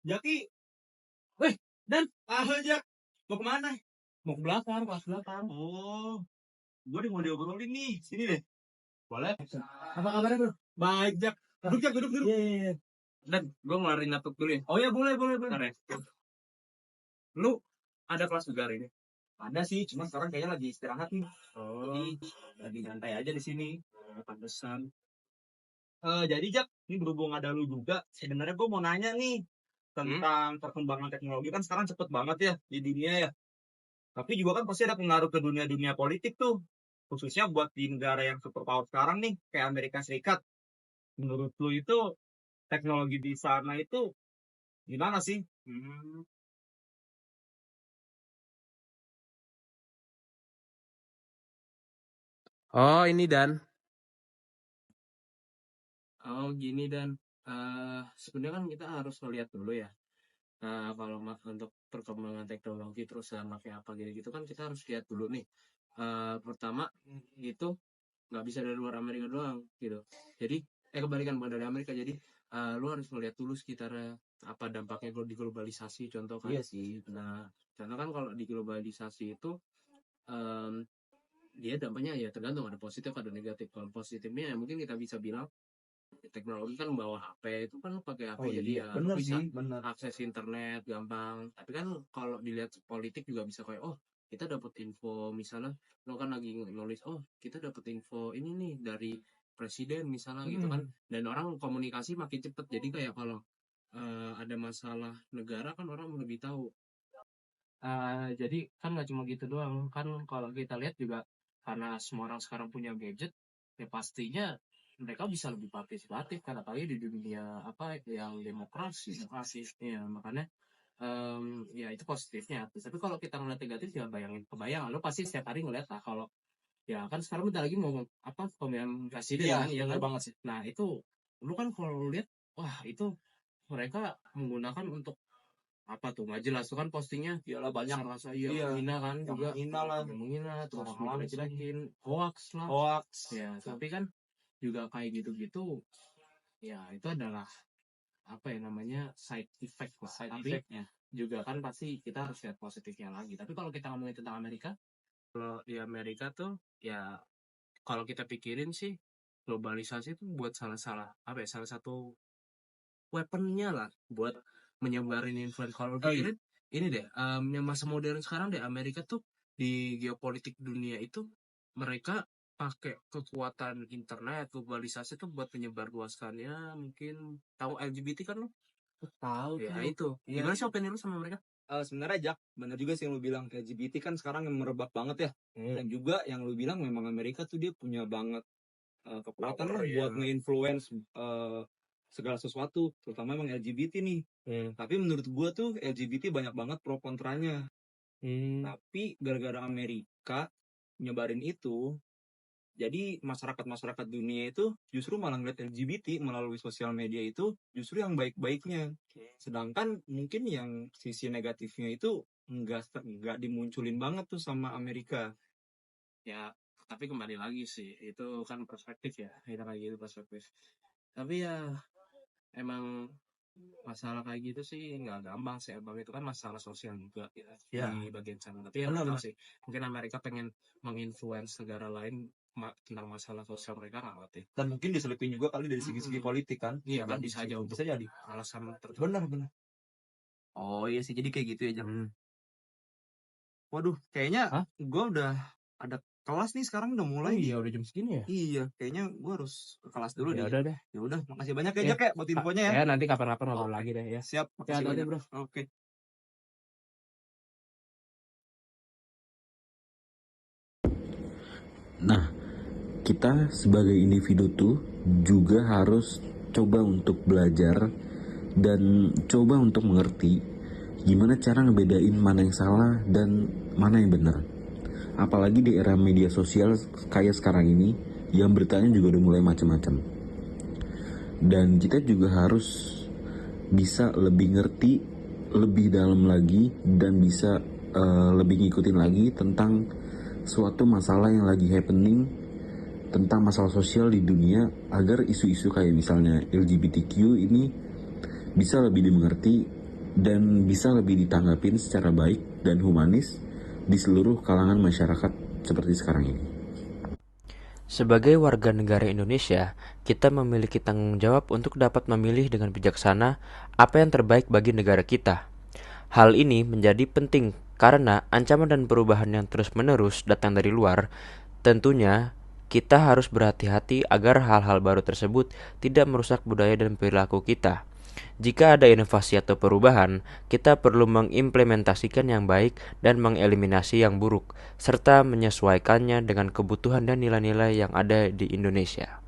Jaki, Weh, Dan, Jak, mau kemana? mau ke belakang, kelas belakang. Oh, gue mau diobrolin nih, sini deh. Boleh? Apa kabarnya, Bro? Baik, Jak. Duduk, Jak, duduk. Iya. Dan gue ngeluarin laptop dulu ya. Oh ya, boleh. Bentar ya. Lu ada kelas juga hari ini? Ada sih, cuma sekarang kayaknya lagi istirahat nih. Oh, Jadi lagi nyantai aja di sini. pantesan. Jadi Jak, ini berhubung ada lu juga, sebenarnya gue mau nanya nih tentang perkembangan teknologi kan sekarang cepet banget ya di dunia ya. Tapi juga kan pasti ada pengaruh ke dunia politik tuh. Khususnya buat di negara yang superpower sekarang nih, kayak Amerika Serikat. Menurut lu itu teknologi di sana itu gimana sih? Oh, ini Dan. Oh gini Dan, sebenarnya kan kita harus melihat dulu ya. Kalau untuk perkembangan teknologi terus sama kayak apa gitu kan kita harus lihat dulu nih. Pertama itu nggak bisa dari luar Amerika doang gitu. Jadi kebalikan bukan dari Amerika. Jadi lu harus melihat dulu sekitarnya apa dampaknya di globalisasi contoh kan. Iya sih. Nah, contoh kan kalau di globalisasi itu em, dia dampaknya ya tergantung ada positif ada negatif. Kalau positifnya ya mungkin kita bisa bilang teknologi kan membawa HP itu kan lu pakai HP jadi ya lu bener bisa sih, bener. akses internet gampang. Tapi kan kalau dilihat politik juga bisa kayak oh kita dapat info misalnya lo kan lagi nulis oh kita dapat info ini nih dari presiden misalnya gitu kan dan orang komunikasi makin cepet jadi kayak kalau ada masalah negara kan orang lebih tahu. Jadi kan nggak cuma gitu doang kan kalau kita lihat juga karena semua orang sekarang punya gadget ya pastinya mereka bisa lebih partisipatif kan apalagi di dunia apa yang demokrasi ya makanya ya itu positifnya. Tapi kalau kita ngeliat negatif ya kebayang lo pasti setiap hari ngeliat lah kalau ya kan sekarang bentar lagi mau apa pemilihan presiden kan ya kan banget sih. nah itu lu kan kalau lu lihat wah itu mereka menggunakan untuk apa tuh nggak jelas tuh kan postingnya Iyalah banyak rasa iya menghina kan yang juga menghina lah, menghina terus orang-orang dijelekin hoax lah hoax. ya tapi kan juga kayak gitu-gitu ya itu adalah apa ya namanya side effect lah tapi Effect-nya. juga kan pasti kita harus lihat positifnya lagi. Tapi kalau kita ngomongin tentang Amerika kalau di Amerika tuh ya kalau kita pikirin sih globalisasi itu buat salah apa ya salah satu weaponnya lah buat menyebarin influence. Kalau pikirin ini deh yang masa modern sekarang deh Amerika tuh di geopolitik dunia itu mereka pakai kekuatan internet globalisasi tuh buat menyebar luaskannya mungkin tahu LGBT kan lo Tahu ya tuh. itu gimana sih opini lu sama mereka. Sebenarnya Jak, benar juga sih yang lu bilang LGBT kan sekarang yang merebak banget ya. Dan juga yang lu bilang memang Amerika tuh dia punya banget kekuatan lah buat nge-influence segala sesuatu, terutama emang LGBT nih. Tapi menurut gua tuh LGBT banyak banget pro kontranya. Tapi gara-gara Amerika nyebarin itu, jadi masyarakat dunia itu justru malah ngeliat LGBT melalui sosial media itu justru yang baik-baiknya. Sedangkan mungkin yang sisi negatifnya itu nggak dimunculin banget tuh sama Amerika. Ya tapi kembali lagi sih itu kan perspektif ya kita kayak gitu perspektif tapi ya emang masalah kayak gitu sih nggak gampang sih abang itu kan masalah sosial juga ya, di bagian sana tapi ya nggak tahu sih mungkin Amerika pengen menginfluence negara lain tentang masalah sosial mereka nggak ngerti Dan mungkin diselipin juga kali dari segi-segi politik kan. iya kan bisa aja untuk Bisa jadi. alasan tertentu Benar. Oh iya sih, jadi kayak gitu ya Jam. Waduh, kayaknya gue udah ada kelas nih sekarang udah mulai. iya udah jam segini ya Iya, kayaknya gue harus ke kelas dulu ya deh. udah deh Ya udah, makasih banyak ya Jak ya buat infonya ya. ya nanti kapan-kapan ngobrol lagi deh ya Siap, makasih hati-hati, banyak bro. Oke. Nah, kita sebagai individu tuh juga harus coba untuk belajar dan coba untuk mengerti gimana cara ngebedain mana yang salah dan mana yang benar. Apalagi di era media sosial kayak sekarang ini yang beritanya juga udah mulai macam-macam. Dan kita juga harus bisa lebih ngerti lebih dalam lagi dan bisa lebih ngikutin lagi tentang suatu masalah yang lagi happening tentang masalah sosial di dunia agar isu-isu kayak misalnya LGBTQ ini bisa lebih dimengerti dan bisa lebih ditanggapin secara baik dan humanis di seluruh kalangan masyarakat seperti sekarang ini. Sebagai warga negara Indonesia, kita memiliki tanggung jawab untuk dapat memilih dengan bijaksana apa yang terbaik bagi negara kita. Hal ini menjadi penting karena ancaman dan perubahan yang terus-menerus datang dari luar. Tentunya, kita harus berhati-hati agar hal-hal baru tersebut tidak merusak budaya dan perilaku kita. Jika ada inovasi atau perubahan, kita perlu mengimplementasikan yang baik dan mengeliminasi yang buruk, serta menyesuaikannya dengan kebutuhan dan nilai-nilai yang ada di Indonesia.